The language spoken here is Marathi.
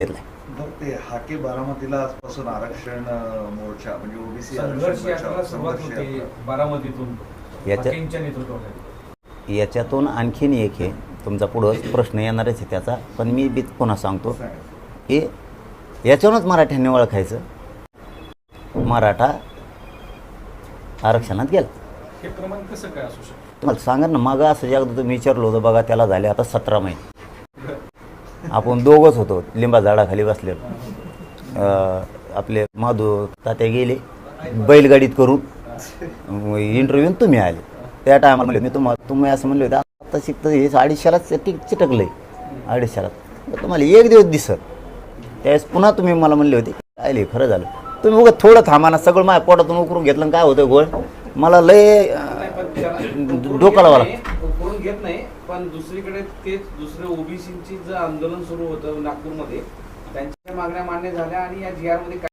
घेतलाय. ते हाके बारामतीला आजपासून आरक्षण मोर्चा म्हणजे ओबीसी संघर्ष यात्रा सुरुवात होते बारामतीतून हाकेंच्या नेतृत्वाखाली. याच्यातून आणखीन एक आहे तुमचा पुढं प्रश्न येणारच आहे त्याचा, पण मी बी पुन्हा सांगतो की याच्यावरूनच मराठ्यांनी ओळखायचं मराठा आरक्षणात गेला. हे प्रमाण कसं काय असू शकतं? तुम्हाला सांगा ना, मग असं एकदा तुम्ही विचारलं होतं बघा, त्याला झाले आता 17 महिने. आपण दोघंच होतो लिंबा झाडाखाली बसलेलो. आपले माधू तात्या गेले बैलगाडीत करून, इंटरव्ह्यून तुम्ही आले. त्या टायमाला म्हणले मी तुम्ही असं म्हणले होते आता शिकतं हे 250लाच चिटकलं आहे 250लाच तुम्हाला एक दिवस दिसत. त्यावेळेस पुन्हा तुम्ही मला म्हणले होते आले खरं झालं. तुम्ही बघा थोडं थांबा ना, सगळं माझ्या पोटातून उकरून घेतलं काय होतं गोळ. मला लय डोकाला वाला करून घेत नाही. पण दुसरीकडे तेच दुसरे ओबीसीची जे आंदोलन सुरू होतं नागपूरमध्ये, त्यांच्या मागण्या मान्य झाल्या आणि या जी आर मध्ये